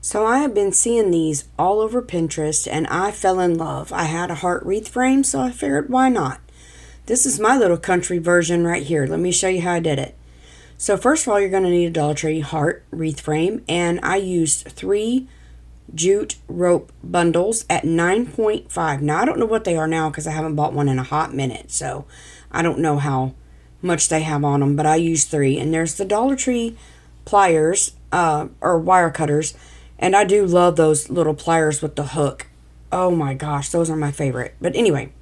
So I have been seeing these all over Pinterest and I fell in love. I had a heart wreath frame, so I figured why not? This is my little country version right here. Let me show you how I did it. So first of all, you're going to need a Dollar Tree heart wreath frame, and I used 3 jute rope bundles at 9.5. Now I don't know what they are now because I haven't bought one in a hot minute, so I don't know how much they have on them, but I used 3. And there's the Dollar Tree pliers or wire cutters. And I do love those little pliers with the hook. Oh my gosh, those are my favorite. But anyway,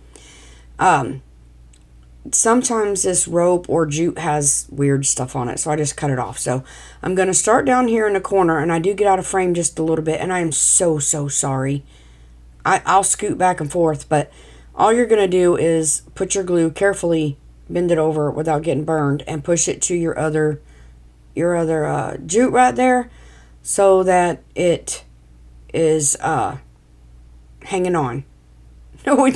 sometimes this rope or jute has weird stuff on it, so I just cut it off. So I'm going to start down here in the corner, and I do get out of frame just a little bit, and I am so sorry. I'll scoot back and forth, but all you're going to do is put your glue, carefully bend it over without getting burned, and push it to your other jute right there, so that it is hanging on. No,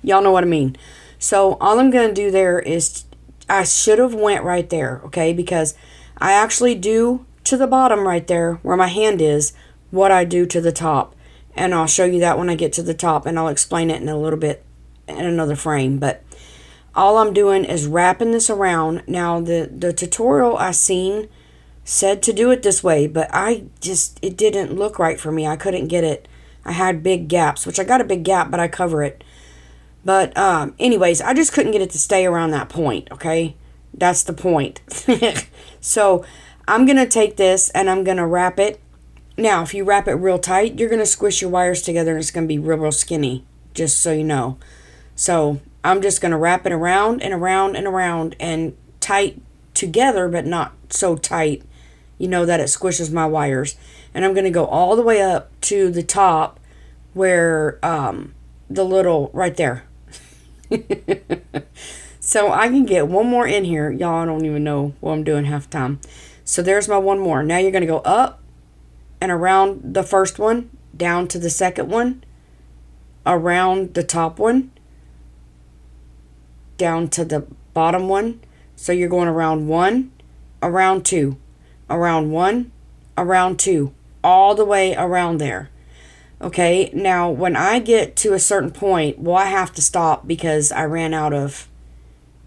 y'all know what I mean. So all I'm going to do there is, I should have went right there, okay? Because I actually do to the bottom right there where my hand is what I do to the top. And I'll show you that when I get to the top, and I'll explain it in a little bit in another frame. But all I'm doing is wrapping this around. Now the tutorial I seen said to do it this way, but it didn't look right for me. I couldn't get it. I had big gaps, which I got a big gap, but I cover it. But anyways, I just couldn't get it to stay around that point, okay? That's the point. So I'm going to take this and I'm going to wrap it. Now, if you wrap it real tight, you're going to squish your wires together and it's going to be real skinny, just so you know. So I'm just going to wrap it around and around and around and tight together, but not so tight, you know, that it squishes my wires. And I'm going to go all the way up to the top where the little, right there. So I can get one more in here. Y'all, I don't even know what I'm doing half the time. So there's my one more. Now you're going to go up and around the first one, down to the second one, around the top one, down to the bottom one. So you're going around 1, around 2, around 1, around 2, all the way around there. Okay, now when I get to a certain point, well, I have to stop because I ran out of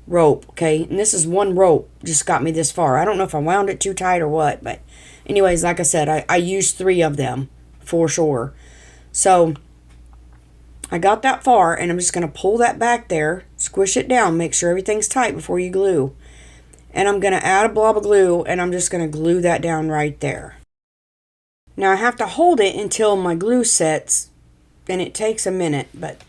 rope, okay? And this is one rope just got me this far. I don't know if I wound it too tight or what, but anyways, like I said, I used 3 of them for sure. So I got that far, and I'm just going to pull that back there, squish it down, make sure everything's tight before you glue. And I'm going to add a blob of glue, and I'm just going to glue that down right there. Now I have to hold it until my glue sets, and it takes a minute, but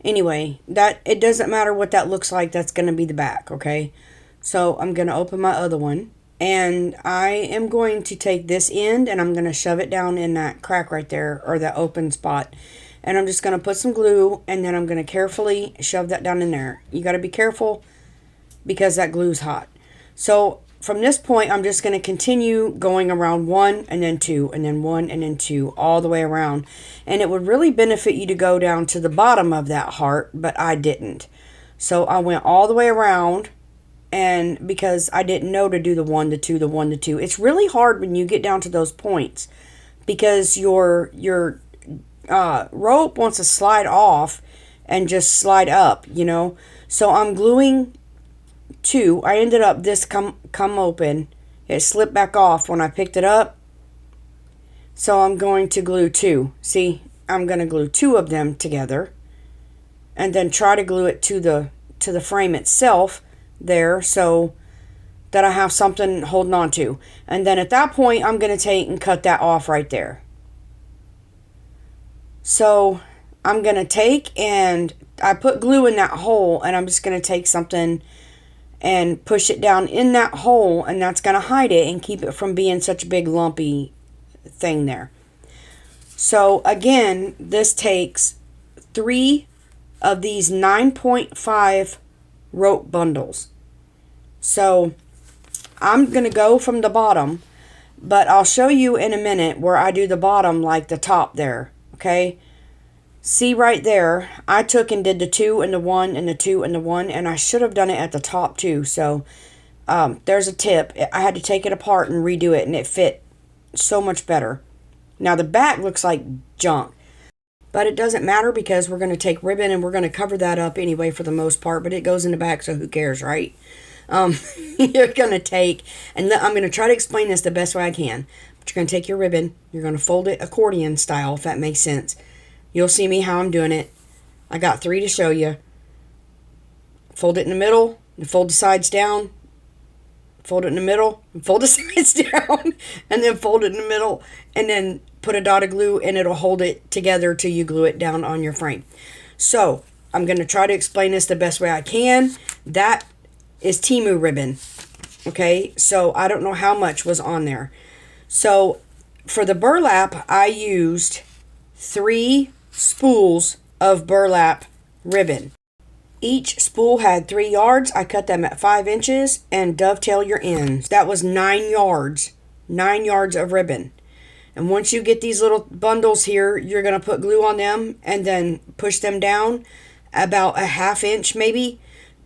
anyway, that it doesn't matter what that looks like. That's going to be the back, okay? So I'm going to open my other one, and I am going to take this end, and I'm going to shove it down in that crack right there, or that open spot. And I'm just going to put some glue, and then I'm going to carefully shove that down in there. You got to be careful because that glue's hot. So from this point, I'm just going to continue going around 1 and then 2 and then 1 and then 2 all the way around. And it would really benefit you to go down to the bottom of that heart, but I didn't. So I went all the way around, and because I didn't know to do the 1, the 2, the 1, the 2. It's really hard when you get down to those points because your rope wants to slide off and just slide up, you know. So I'm gluing 2. I ended up this come open. It slipped back off when I picked it up. So I'm going to glue 2. See, I'm going to glue 2 of them together, and then try to glue it to the frame itself there, so that I have something holding on to. And then at that point, I'm going to take and cut that off right there. So I'm going to take, and I put glue in that hole, and I'm just going to take something and push it down in that hole, and that's going to hide it and keep it from being such a big lumpy thing there. So again, this takes 3 of these 9.5 rope bundles. So I'm going to go from the bottom, but I'll show you in a minute where I do the bottom like the top there, okay? See right there, I took and did the 2 and the 1 and the 2 and the 1, and I should have done it at the top too. So there's a tip. I had to take it apart and redo it, and it fit so much better. Now the back looks like junk, but it doesn't matter because we're going to take ribbon and we're going to cover that up anyway for the most part, but it goes in the back, so who cares, right? You're going to take, and I'm going to try to explain this the best way I can. But you're going to take your ribbon, you're going to fold it accordion style, if that makes sense. You'll see me how I'm doing it. I got 3 to show you. Fold it in the middle, and fold the sides down. Fold it in the middle, and fold the sides down, and then fold it in the middle, and then put a dot of glue, and it'll hold it together till you glue it down on your frame. So, I'm going to try to explain this the best way I can. That is Temu ribbon. Okay, so I don't know how much was on there. So, for the burlap, I used 3 spools of burlap ribbon. Each spool had 3 yards. I cut them at 5 inches and dovetail your ends. That was 9 yards. 9 yards of ribbon. And once you get these little bundles here, you're going to put glue on them and then push them down about a ½ inch maybe.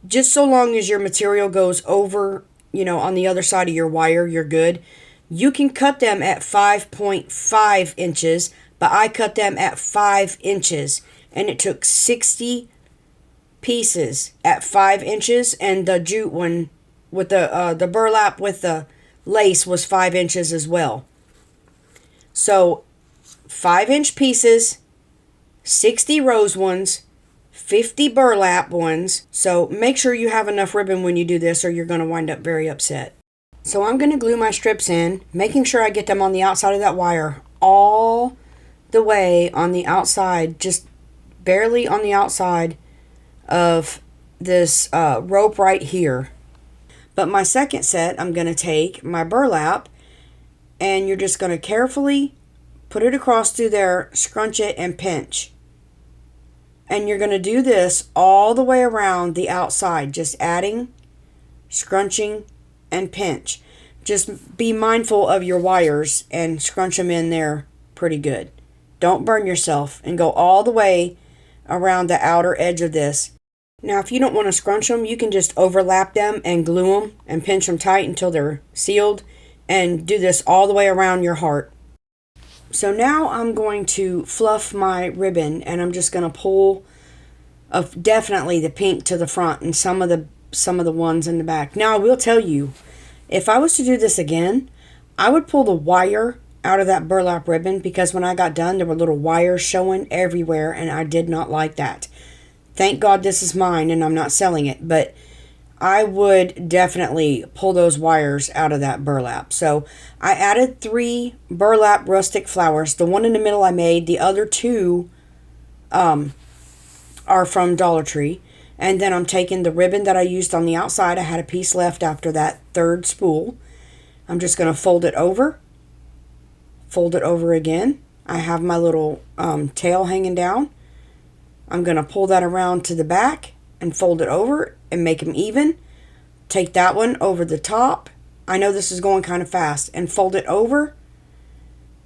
Just so long as your material goes over, on the other side of your wire, you're good. You can cut them at 5.5 inches, but I cut them at 5 inches. And it took 60 pieces at 5 inches, and the jute one with the burlap with the lace was 5 inches as well. So 5-inch pieces, 60 rose ones, 50 burlap ones. So make sure you have enough ribbon when you do this, or you're going to wind up very upset. So I'm going to glue my strips in, making sure I get them on the outside of that wire, all the way on the outside, just barely on the outside of this rope right here. But my second set, I'm going to take my burlap, and you're just going to carefully put it across through there, scrunch it, and pinch. And you're going to do this all the way around the outside, just adding, scrunching, and pinch. Just be mindful of your wires and scrunch them in there pretty good. Don't burn yourself, and go all the way around the outer edge of this. Now, if you don't want to scrunch them, you can just overlap them and glue them and pinch them tight until they're sealed, and do this all the way around your heart. So now I'm going to fluff my ribbon, and I'm just going to pull definitely the pink to the front and some of the ones in the back. Now, I will tell you, if I was to do this again, I would pull the wire out of that burlap ribbon, because when I got done, there were little wires showing everywhere, and I did not like that. Thank God this is mine and I'm not selling it, but I would definitely pull those wires out of that burlap. So I added 3 burlap rustic flowers. The one in the middle I made. The other 2 are from Dollar Tree. And then I'm taking the ribbon that I used on the outside. I had a piece left after that 3rd spool. I'm just going to fold it over again. I have my little tail hanging down. I'm going to pull that around to the back and fold it over and make them even. Take that one over the top. I know this is going kind of fast. And fold it over.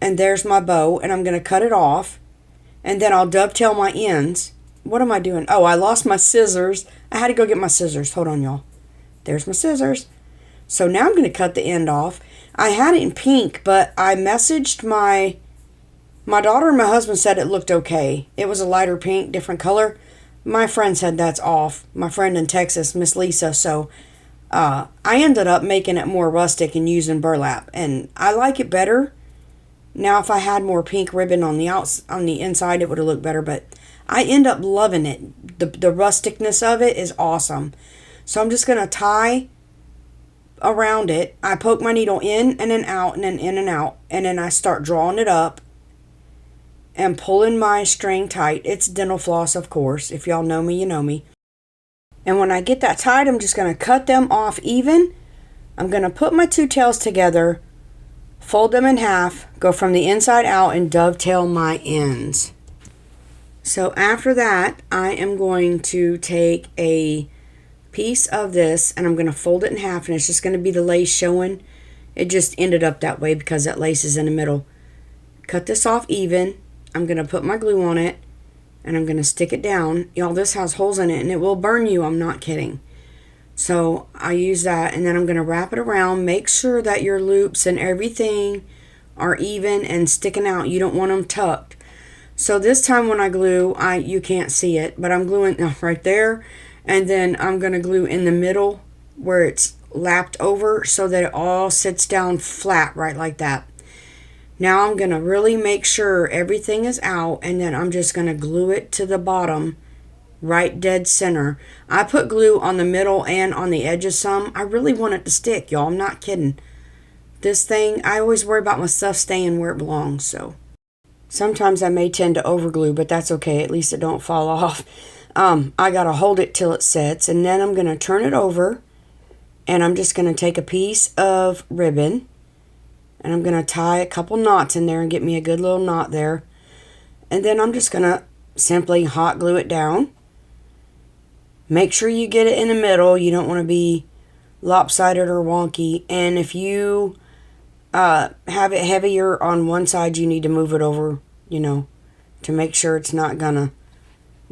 And there's my bow. And I'm going to cut it off. And then I'll dovetail my ends. What am I doing? Oh, I lost my scissors. I had to go get my scissors. Hold on, y'all. There's my scissors. So now I'm going to cut the end off. I had it in pink, but I messaged my daughter and my husband said it looked okay. It was a lighter pink, different color. My friend said that's off. My friend in Texas, Miss Lisa. So I ended up making it more rustic and using burlap. And I like it better. Now, if I had more pink ribbon on the inside, it would have looked better. But I end up loving it. The rusticness of it is awesome. So I'm just going to tie around it. I poke my needle in and then out and then in and out. And then I start drawing it up and pulling my string tight. It's dental floss, of course. If y'all know me, you know me. And when I get that tied, I'm just going to cut them off even. I'm going to put my 2 tails together, fold them in half, go from the inside out, and dovetail my ends. So after that, I am going to take a piece of this and I'm going to fold it in half, and it's just going to be the lace showing. It just ended up that way because that lace is in the middle. Cut this off even. I'm going to put my glue on it and I'm going to stick it down. Y'all, this has holes in it and it will burn you. I'm not kidding. So I use that, and then I'm going to wrap it around. Make sure that your loops and everything are even and sticking out. You don't want them tucked. So this time when I glue, you can't see it, but I'm gluing right there. And then I'm going to glue in the middle where it's lapped over so that it all sits down flat right like that. Now I'm going to really make sure everything is out, and then I'm just going to glue it to the bottom right dead center. I put glue on the middle and on the edges some. I really want it to stick, y'all. I'm not kidding. This thing, I always worry about my stuff staying where it belongs, so. Sometimes I may tend to overglue, but that's okay. At least it don't fall off. I got to hold it till it sets, and then I'm going to turn it over, and I'm just going to take a piece of ribbon, and I'm going to tie a couple knots in there and get me a good little knot there. And then I'm just going to simply hot glue it down. Make sure you get it in the middle. You don't want to be lopsided or wonky. And if you have it heavier on one side, you need to move it over, to make sure it's not going to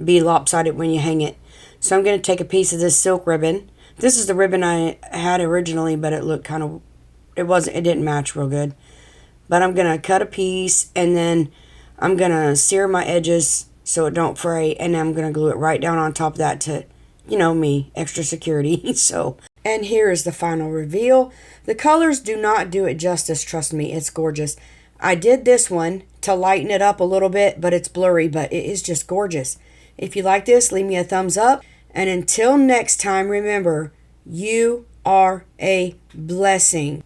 be lopsided when you hang it. So I'm going to take a piece of this silk ribbon. This is the ribbon I had originally, but it looked it didn't match real good. But I'm going to cut a piece, and then I'm going to sear my edges so it don't fray, and then I'm going to glue it right down on top of that to, extra security. So, and here is the final reveal. The colors do not do it justice, trust me, it's gorgeous. I did this one to lighten it up a little bit, but it's blurry, but it is just gorgeous. If you like this, leave me a thumbs up. And until next time, remember, you are a blessing.